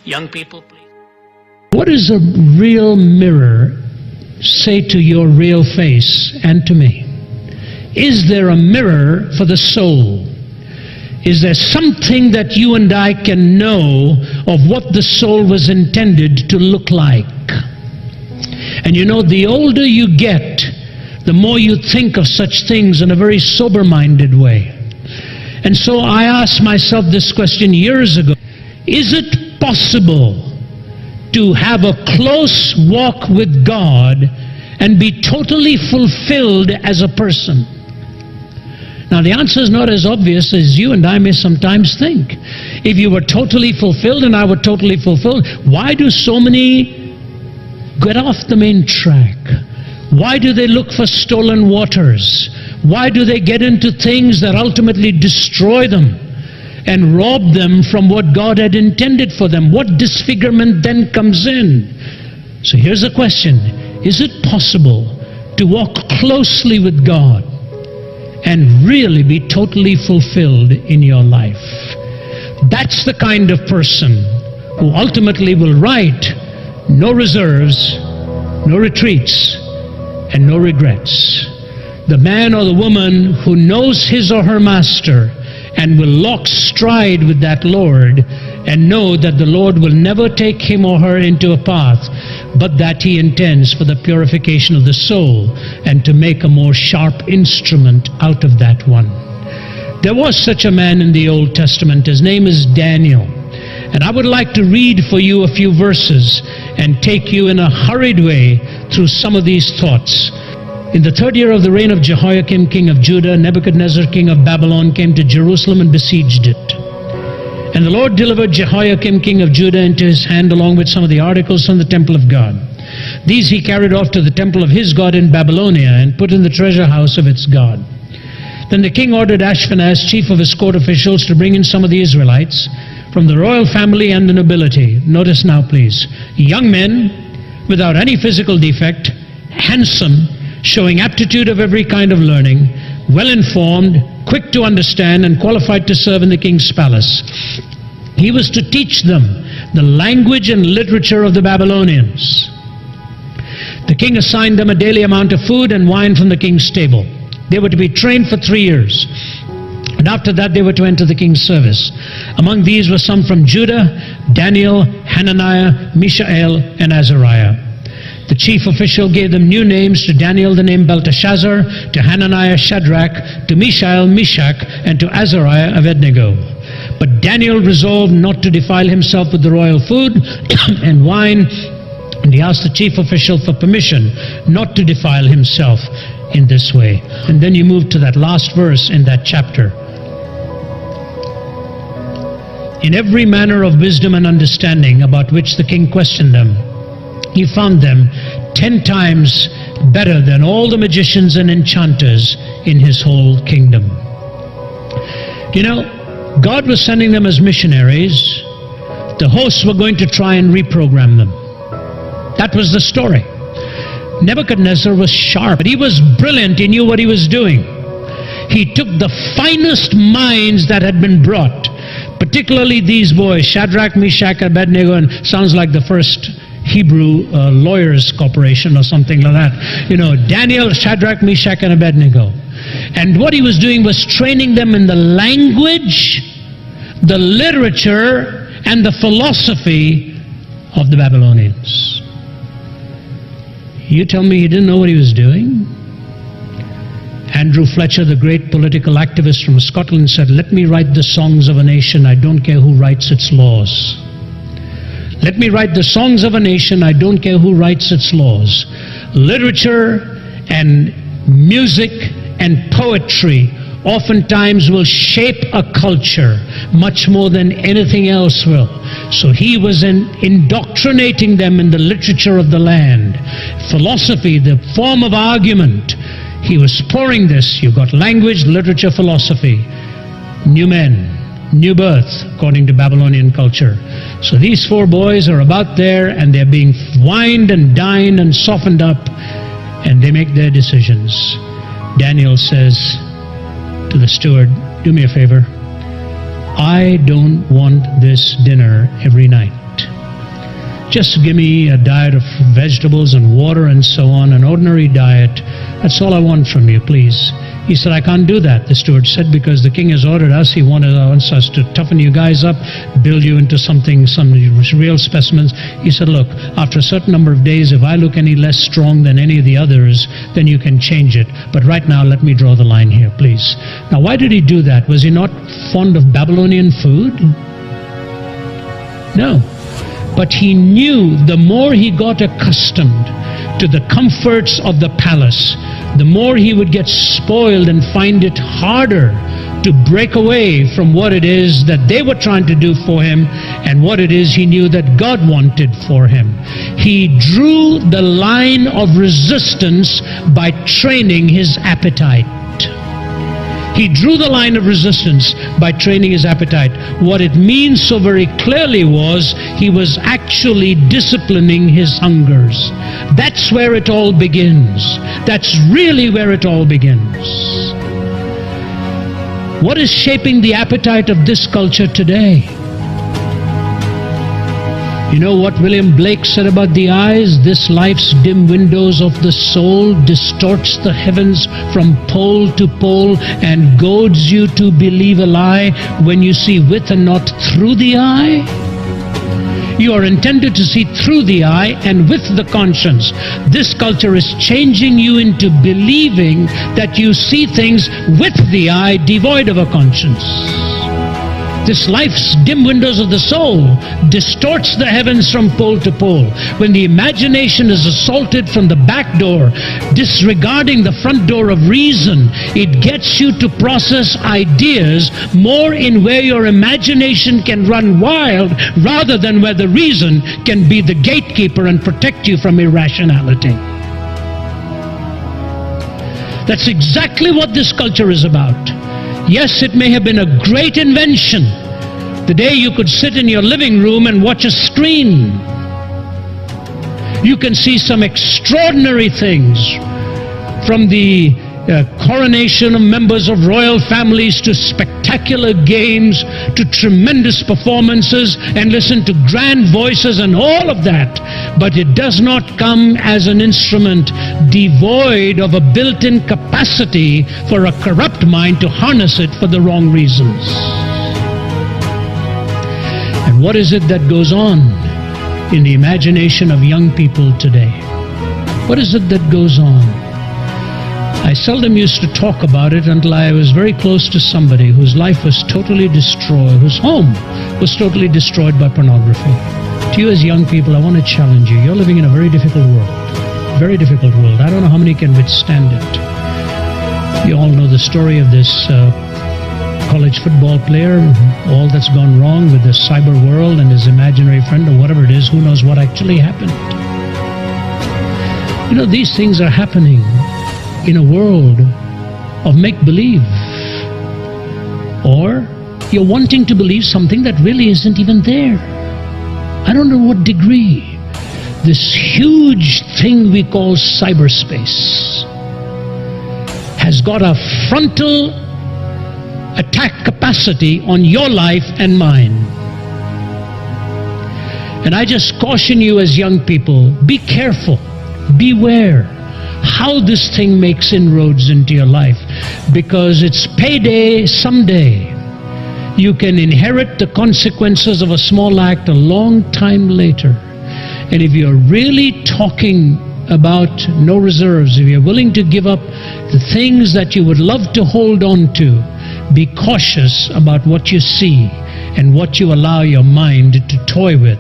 Young people, please. What does a real mirror say to your real face and to me? Is there a mirror for the soul? Is there something that you and I can know of what the soul was intended to look like? And you know, the older you get, the more you think of such things in a very sober-minded way. And so I asked myself this question years ago. Is it possible to have a close walk with God and be totally fulfilled as a person? Now, the answer is not as obvious as you and I may sometimes think. If you were totally fulfilled and I were totally fulfilled, why do so many get off the main track? Why do they look for stolen waters? Why do they get into things that ultimately destroy them and rob them from what God had intended for them? What disfigurement then comes in? So here's a question. Is it possible to walk closely with God and really be totally fulfilled in your life? That's the kind of person who ultimately will write no reserves, no retreats, and no regrets. The man or the woman who knows his or her master and will lock stride with that Lord and know that the Lord will never take him or her into a path, but that he intends for the purification of the soul and to make a more sharp instrument out of that one. There was such a man in the Old Testament. His name is Daniel. And I would like to read for you a few verses and take you in a hurried way through some of these thoughts. In the 3rd year of the reign of Jehoiakim, king of Judah, Nebuchadnezzar, king of Babylon, came to Jerusalem and besieged it. And the Lord delivered Jehoiakim, king of Judah, into his hand, along with some of the articles from the temple of God. These he carried off to the temple of his God in Babylonia, and put in the treasure house of its God. Then the king ordered Ashpenaz, chief of his court officials, to bring in some of the Israelites from the royal family and the nobility. Notice now, please. Young men, without any physical defect, handsome, showing aptitude of every kind of learning, well-informed, quick to understand, and qualified to serve in the king's palace. He was to teach them the language and literature of the Babylonians. The king assigned them a daily amount of food and wine from the king's table. They were to be trained for 3 years. And after that they were to enter the king's service. Among these were some from Judah: Daniel, Hananiah, Mishael, and Azariah. The chief official gave them new names: to Daniel the name Belteshazzar, to Hananiah Shadrach, to Mishael Meshach, and to Azariah Abednego. But Daniel resolved not to defile himself with the royal food and wine, and he asked the chief official for permission not to defile himself in this way. And then you move to that last verse in that chapter. In every manner of wisdom and understanding about which the king questioned them, he found them 10 times better than all the magicians and enchanters in his whole kingdom. You know, God was sending them as missionaries. The hosts were going to try and reprogram them. That was the story. Nebuchadnezzar was sharp, but he was brilliant. He knew what he was doing. He took the finest minds that had been brought, particularly these boys, Shadrach, Meshach, Abednego, and sounds like the first Hebrew lawyers corporation or something like that. You know, Daniel, Shadrach, Meshach, and Abednego. And what he was doing was training them in the language, the literature, and the philosophy of the Babylonians. You tell me he didn't know what he was doing? Andrew Fletcher, the great political activist from Scotland, said, "Let me write the songs of a nation. I don't care who writes its laws." Let me write the songs of a nation. I don't care who writes its laws. Literature and music and poetry oftentimes will shape a culture much more than anything else will. So he was indoctrinating them in the literature of the land. Philosophy, the form of argument. He was pouring this. You've got language, literature, philosophy. New men, new birth, according to Babylonian culture. So these 4 boys are about there, and they're being wined and dined and softened up, and they make their decisions. Daniel says to the steward, "Do me a favor. I don't want this dinner every night. Just give me a diet of vegetables and water and so on, an ordinary diet. That's all I want from you, please. He said, I can't do that, the steward said, because the king has ordered us. He wants us to toughen you guys up, build you into something, some real specimens. He said, look, after a certain number of days, if I look any less strong than any of the others, then you can change it. But right now, let me draw the line here, please. Now, why did he do that? Was he not fond of Babylonian food? No. But he knew the more he got accustomed to the comforts of the palace, the more he would get spoiled and find it harder to break away from what it is that they were trying to do for him and what it is he knew that God wanted for him. He drew the line of resistance by training his appetite. He drew the line of resistance by training his appetite. What it means so very clearly was he was actually disciplining his hungers. That's where it all begins. That's really where it all begins. What is shaping the appetite of this culture today? You know what William Blake said about the eyes? This life's dim windows of the soul distorts the heavens from pole to pole and goads you to believe a lie when you see with and not through the eye. You are intended to see through the eye and with the conscience. This culture is changing you into believing that you see things with the eye, devoid of a conscience. This life's dim windows of the soul distorts the heavens from pole to pole. When the imagination is assaulted from the back door, disregarding the front door of reason, it gets you to process ideas more in where your imagination can run wild rather than where the reason can be the gatekeeper and protect you from irrationality. That's exactly what this culture is about. Yes, it may have been a great invention, the day you could sit in your living room and watch a screen. You can see some extraordinary things, from the coronation of members of royal families to spectacular games to tremendous performances, and listen to grand voices and all of that. But it does not come as an instrument devoid of a built-in capacity for a corrupt mind to harness it for the wrong reasons. And what is it that goes on in the imagination of young people today? What is it that goes on? I seldom used to talk about it until I was very close to somebody whose life was totally destroyed, whose home was totally destroyed by pornography. To you as young people, I want to challenge you. You're living in a very difficult world. Very difficult world. I don't know how many can withstand it. You all know the story of this college football player, all that's gone wrong with the cyber world and his imaginary friend or whatever it is. Who knows what actually happened? You know, these things are happening in a world of make-believe. Or you're wanting to believe something that really isn't even there. I don't know what degree this huge thing we call cyberspace has got a frontal attack capacity on your life and mine. And I just caution you as young people, be careful, beware how this thing makes inroads into your life, because it's payday someday. You can inherit the consequences of a small act a long time later. And if you're really talking about no reserves, if you're willing to give up the things that you would love to hold on to, be cautious about what you see and what you allow your mind to toy with,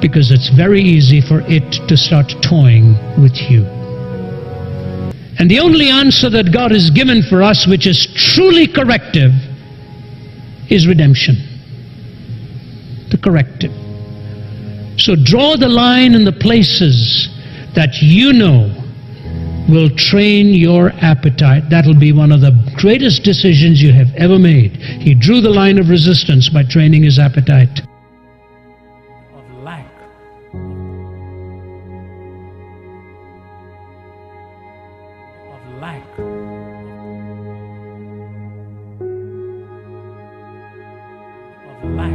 because it's very easy for it to start toying with you. And the only answer that God has given for us, which is truly corrective, is redemption. The corrective. So draw the line in the places that you know will train your appetite. That'll be one of the greatest decisions you have ever made. He drew the line of resistance by training his appetite. Of lack. Of lack. Of lack.